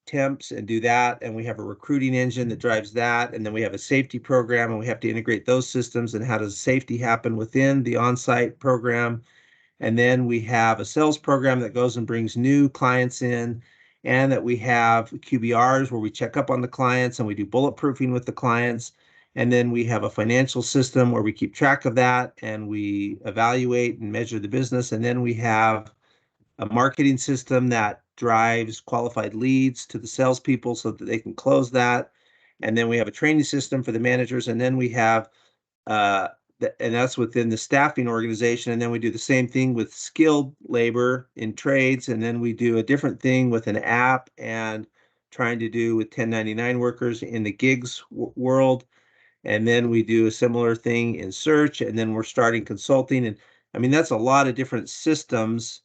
temps and do that. And we have a recruiting engine that drives that. And then we have a safety program, and we have to integrate those systems. And how does safety happen within the on-site program? And then we have a sales program that goes and brings new clients in, and that we have QBRs where we check up on the clients and we do bulletproofing with the clients. And then we have a financial system where we keep track of that and we evaluate and measure the business. And then we have a marketing system that drives qualified leads to the salespeople so that they can close that. And then we have a training system for the managers. And then we have, and that's within the staffing organization. And then we do the same thing with skilled labor in trades. And then we do a different thing with an app and trying to do with 1099 workers in the gigs world. And then we do a similar thing in search. And then we're starting consulting. And I mean, that's a lot of different systems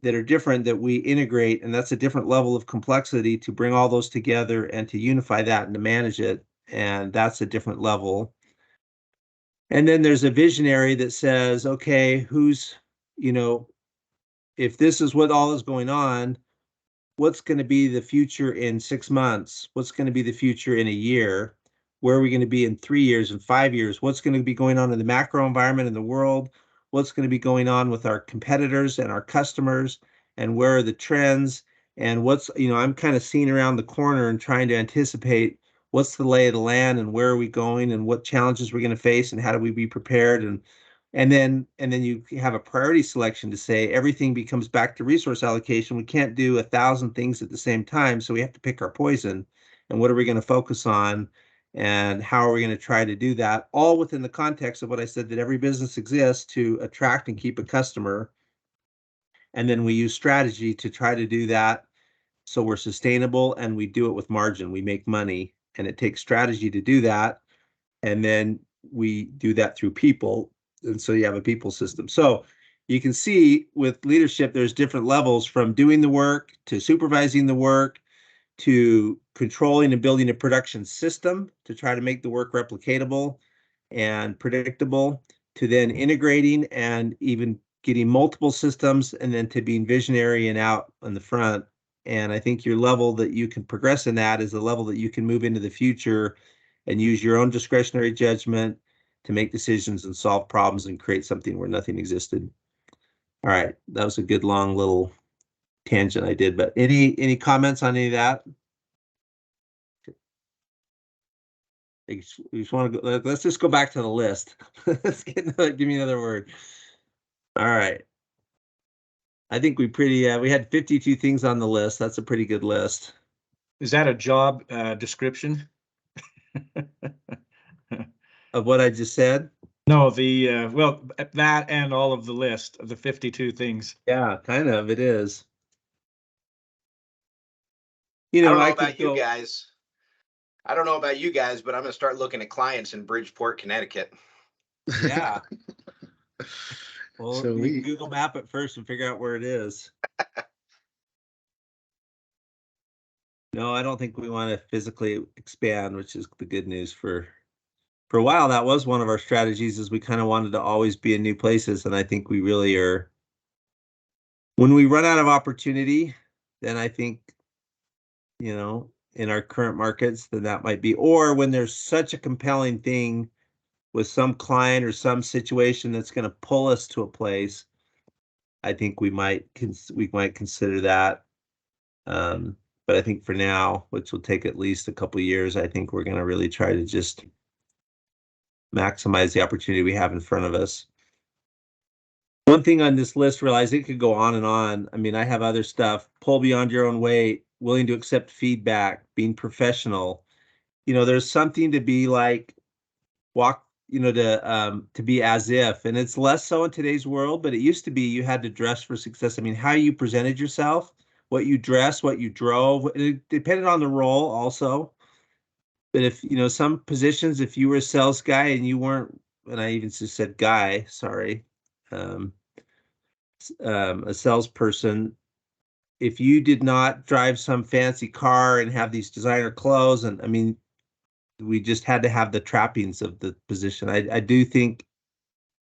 that are different that we integrate, and that's a different level of complexity to bring all those together and to unify that and to manage it, and that's a different level. And then there's a visionary that says, okay, who's, you know, if this is what all is going on, what's going to be the future in 6 months? What's going to be the future in a year? Where are we going to be in 3 years and 5 years? What's going to be going on in the macro environment in the world? What's going to be going on with our competitors and our customers? And where are the trends? And what's, you know, I'm kind of seeing around the corner and trying to anticipate what's the lay of the land and where are we going and what challenges we're going to face and how do we be prepared? And then you have a priority selection to say everything becomes back to resource allocation. We can't do 1,000 things at the same time, so we have to pick our poison. And what are we going to focus on? And how are we going to try to do that? All within the context of what I said, that every business exists to attract and keep a customer. And then we use strategy to try to do that so we're sustainable and we do it with margin. We make money, and it takes strategy to do that. And then we do that through people. And so you have a people system. So you can see with leadership, there's different levels from doing the work to supervising the work to controlling and building a production system to try to make the work replicatable and predictable, to then integrating and even getting multiple systems, and then to being visionary and out on the front. And I think your level that you can progress in that is the level that you can move into the future and use your own discretionary judgment to make decisions and solve problems and create something where nothing existed. All right, that was a good long little tangent I did, but any comments on any of that? You just want to go, let's just go back to the list. Let's get another, give me another word. All right. I think we had 52 things on the list. That's a pretty good list. Is that a job description? Of what I just said? No, well, that and all of the list of the 52 things. Yeah, kind of, it is. I don't know about you guys. I don't know about you guys, but I'm going to start looking at clients in Bridgeport, Connecticut. Yeah. Well, So you Google map it first and figure out where it is. No, I don't think we want to physically expand, which is the good news. For a while, that was one of our strategies, is we kind of wanted to always be in new places. And I think we really are. When we run out of opportunity, then I think, you know, in our current markets, then that might be, or when there's such a compelling thing with some client or some situation that's going to pull us to a place, I think we might consider that. But I think for now, which will take at least a couple of years, I think we're going to really try to just maximize the opportunity we have in front of us. One thing on this list, realize it could go on and on. I mean, I have other stuff: pull beyond your own weight, willing to accept feedback, being professional. You know, there's something to be like walk, you know, to be as if, and it's less so in today's world, but it used to be you had to dress for success. I mean, how you presented yourself, what you dressed, what you drove, it depended on the role also. But if, you know, some positions, if you were a sales guy and you weren't, and I even just said guy, sorry, a salesperson, if you did not drive some fancy car and have these designer clothes, and I mean, we just had to have the trappings of the position. I do think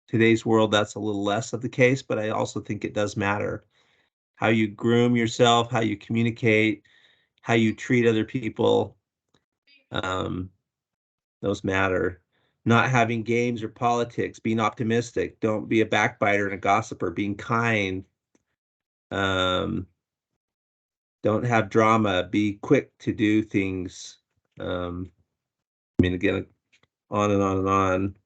today's world, that's a little less of the case, but I also think it does matter. How you groom yourself, how you communicate, how you treat other people, those matter. Not having games or politics, being optimistic, don't be a backbiter and a gossiper, being kind, don't have drama, be quick to do things. I mean, again, on and on and on.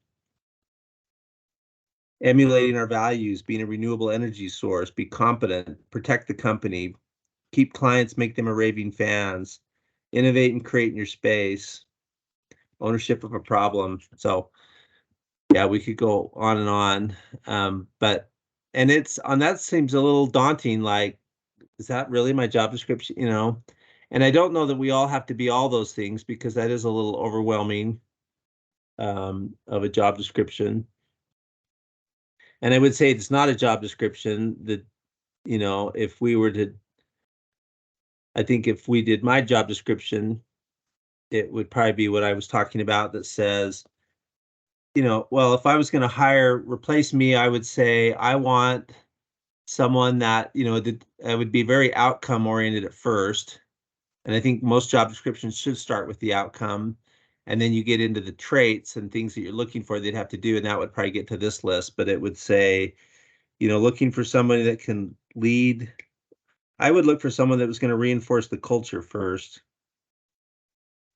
Emulating our values, being a renewable energy source, be competent, protect the company, keep clients, make them a raving fans, innovate and create in your space, ownership of a problem. So yeah, we could go on and on. But it's on that seems a little daunting, like, is that really my job description? You know, and I don't know that we all have to be all those things, because that is a little overwhelming of a job description. And I would say it's not a job description that, you know, if we were to, I think if we did my job description, it would probably be what I was talking about, that says, you know, well, if I was going to replace me, I would say I want someone that, you know, that would be very outcome oriented at first. And I think most job descriptions should start with the outcome. And then you get into the traits and things that you're looking for they'd have to do. And that would probably get to this list, but it would say, you know, looking for somebody that can lead. I would look for someone that was going to reinforce the culture first,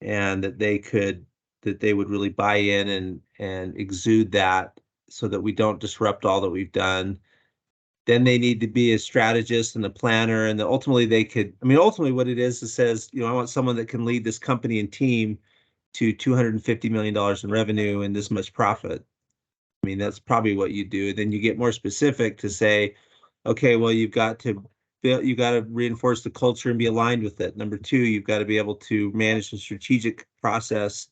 and that they would really buy in and exude that, so that we don't disrupt all that we've done. Then they need to be a strategist and a planner, and ultimately ultimately what it is, it says, you know, I want someone that can lead this company and team to $250 million in revenue and this much profit. I mean, that's probably what you do. Then you get more specific to say, okay, well, you got to reinforce the culture and be aligned with it. Number two, you've got to be able to manage the strategic process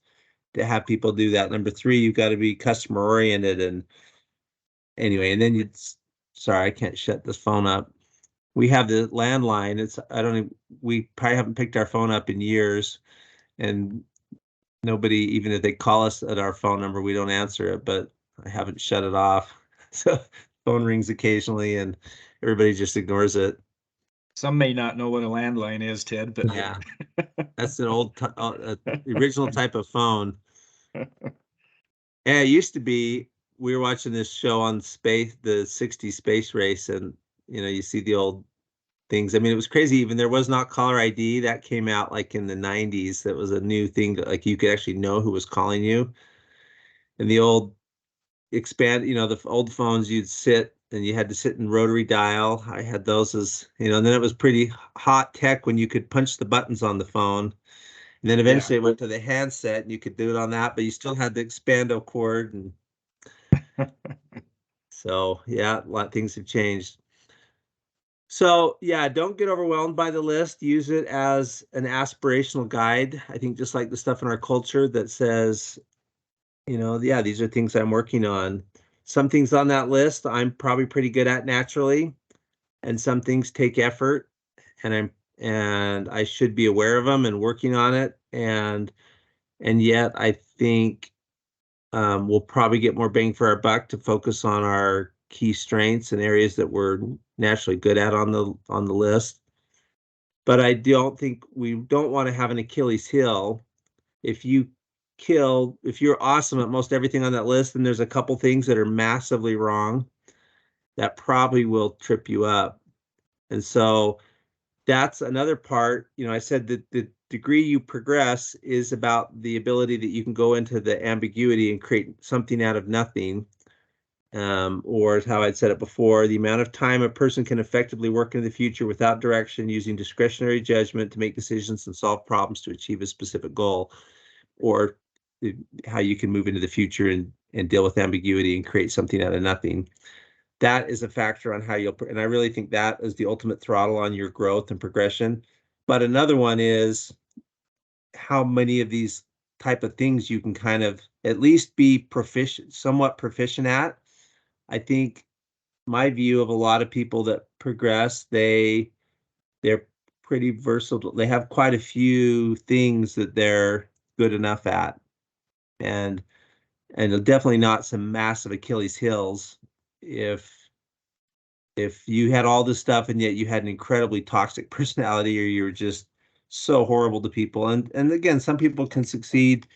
to have people do that. Number three, you've got to be customer oriented. And anyway, and then sorry, I can't shut this phone up. We have the landline. We probably haven't picked our phone up in years, and nobody, even if they call us at our phone number, we don't answer it, but I haven't shut it off. So phone rings occasionally and everybody just ignores it. Some may not know what a landline is, Ted, but yeah, that's an old, original type of phone. Yeah, it used to be, we were watching this show on space, the 60s space race, and, you know, you see the old things. I mean, it was crazy. Even there was not caller ID. That came out like in the 90s. That was a new thing that, like, you could actually know who was calling you. And the old the old phones, you'd sit and you had to sit and rotary dial. I had those as, you know, and then it was pretty hot tech when you could punch the buttons on the phone. And then eventually it went to the handset and you could do it on that, but you still had the expando cord. And so, yeah, a lot of things have changed. So, yeah, don't get overwhelmed by the list. Use it as an aspirational guide. I think just like the stuff in our culture that says, you know, yeah, these are things I'm working on. Some things on that list I'm probably pretty good at naturally, and some things take effort, and I should be aware of them and working on it. And yet I think we'll probably get more bang for our buck to focus on our key strengths and areas that we're naturally good at on the list. But I don't think we don't want to have an Achilles heel. If you're awesome at most everything on that list, and there's a couple things that are massively wrong, that probably will trip you up. And so that's another part. You know, I said that the degree you progress is about the ability that you can go into the ambiguity and create something out of nothing. Or how I'd said it before, the amount of time a person can effectively work in the future without direction, using discretionary judgment to make decisions and solve problems to achieve a specific goal. Or how you can move into the future and deal with ambiguity and create something out of nothing. That is a factor on how and I really think that is the ultimate throttle on your growth and progression. But another one is how many of these type of things you can kind of at least be somewhat proficient at. I think my view of a lot of people that progress, they're pretty versatile. They have quite a few things that they're good enough at. And definitely not some massive Achilles heels if you had all this stuff and yet you had an incredibly toxic personality, or you were just so horrible to people. And again, some people can succeed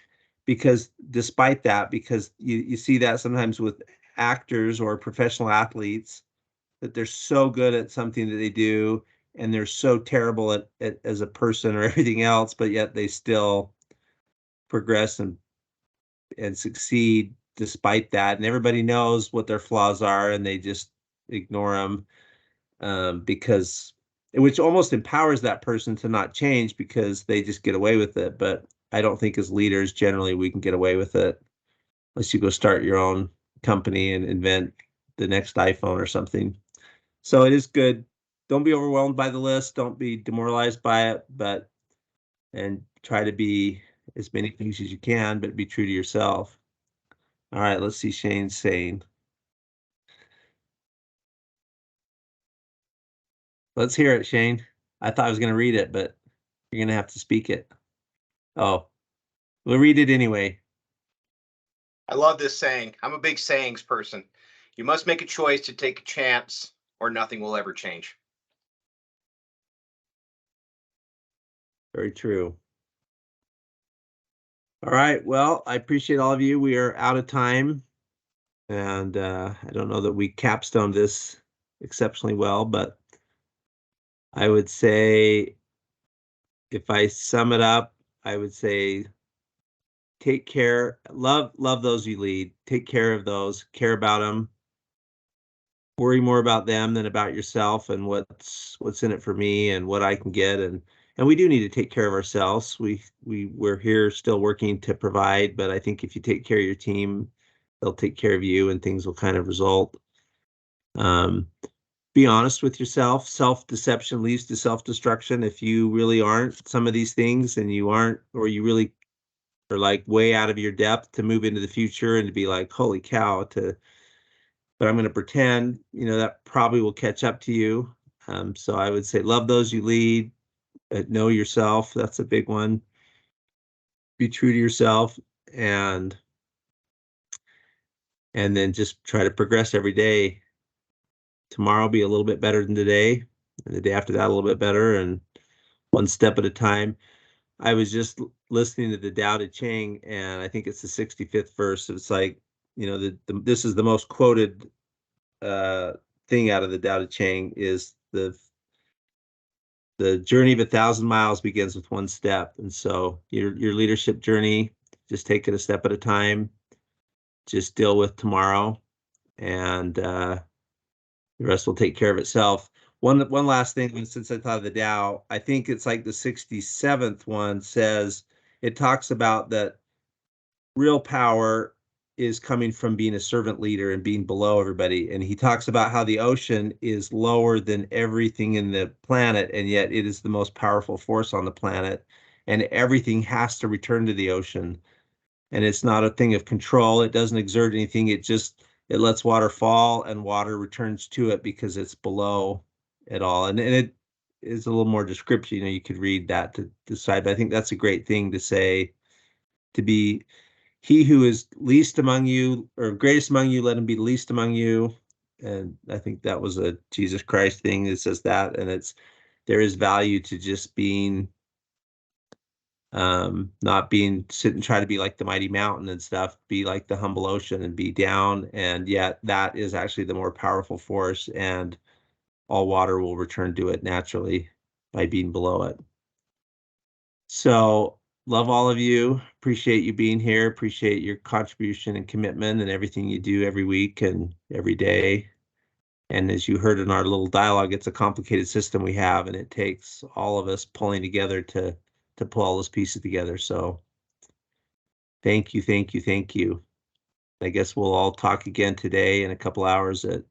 because despite that, because you see that sometimes with actors or professional athletes, that they're so good at something that they do and they're so terrible at as a person or everything else, but yet they still progress and and succeed despite that. And everybody knows what their flaws are and they just ignore them, because which almost empowers that person to not change because they just get away with it. But I don't think as leaders, generally, we can get away with it unless you go start your own company and invent the next iPhone or something. So it is good. Don't be overwhelmed by the list. Don't be demoralized by it, and try to be as many things as you can, but be true to yourself. All right, let's see Shane's saying. Let's hear it, Shane. I thought I was going to read it, but you're going to have to speak it. Oh, we'll read it anyway. I love this saying. I'm a big sayings person. You must make a choice to take a chance or nothing will ever change. Very true. All right. Well, I appreciate all of you. We are out of time. And I don't know that we capstoned this exceptionally well, but I would say, if I sum it up, I would say, take care, love those you lead, take care of those, care about them, worry more about them than about yourself and what's in it for me and what I can get. And we do need to take care of ourselves. We're here still working to provide, but I think if you take care of your team, they'll take care of you and things will kind of result. Be honest with yourself. Self-deception leads to self-destruction. If you really aren't some of these things and you aren't, or you really are like way out of your depth to move into the future and to be like, holy cow, but I'm going to pretend, that probably will catch up to you. So I would say love those you lead, know yourself. That's a big one. Be true to yourself and then just try to progress every day. Tomorrow will be a little bit better than today, and the day after that a little bit better, and one step at a time. I was just listening to the Tao Te Ching, and I think it's the 65th verse. It's like, this is the most quoted thing out of the Tao Te Ching is the journey of 1,000 miles begins with one step. And so your leadership journey, just take it a step at a time. Just deal with tomorrow, and the rest will take care of itself. One last thing, since I thought of the Tao, I think it's like the 67th one says, it talks about that real power is coming from being a servant leader and being below everybody. And he talks about how the ocean is lower than everything in the planet, and yet it is the most powerful force on the planet. And everything has to return to the ocean. And it's not a thing of control. It doesn't exert anything. It lets water fall and water returns to it because it's below it all. And it is a little more description. You could read that to decide, but I think that's a great thing to say, to be he who is least among you or greatest among you, let him be least among you. And I think that was a Jesus Christ thing that says that. And there is value to just being, not being sit and try to be like the mighty mountain and stuff, be like the humble ocean and be down. And yet that is actually the more powerful force, and all water will return to it naturally by being below it. So love all of you. Appreciate you being here. Appreciate your contribution and commitment and everything you do every week and every day. And as you heard in our little dialogue, it's a complicated system we have, and it takes all of us pulling together to pull all those pieces together. So thank you, thank you, thank you. I guess we'll all talk again today in a couple hours at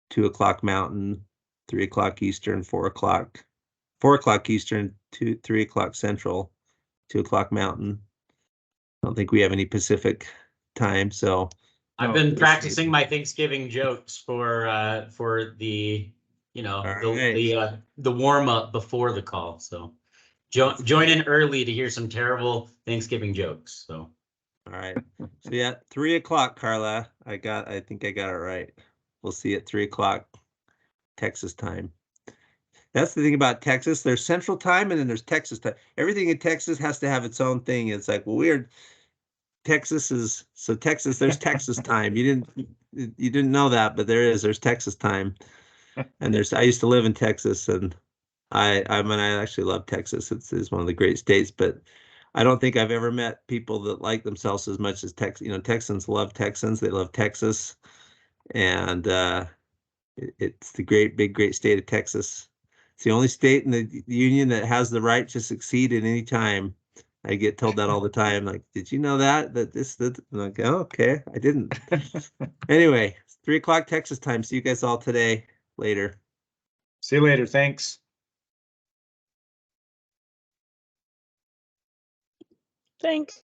2 o'clock Mountain, 3 o'clock Eastern, 4 o'clock Eastern, 3 o'clock Central, 2 o'clock Mountain. I don't think we have any Pacific time, so. I've been practicing my Thanksgiving jokes for the, the warm up before the call. So join in early to hear some terrible Thanksgiving jokes. So. All right. So yeah, 3 o'clock, Carla. I think I got it right. We'll see you at 3 o'clock Texas time. That's the thing about Texas. There's Central Time and then there's Texas time. Everything in Texas has to have its own thing. It's like, well, Texas, there's Texas time. You didn't know that, but there's Texas time. And I used to live in Texas, and I actually love Texas. It's one of the great states, but I don't think I've ever met people that like themselves as much as Texans love Texans. They love Texas. And it's the great state of Texas. It's the only state in the union that has the right to succeed at any time. I get told that all the time. Like, did you know that I'm like, oh, okay, I didn't. Anyway, it's 3:00 Texas time. See you guys all today. Later. See you later. Thanks. Thanks.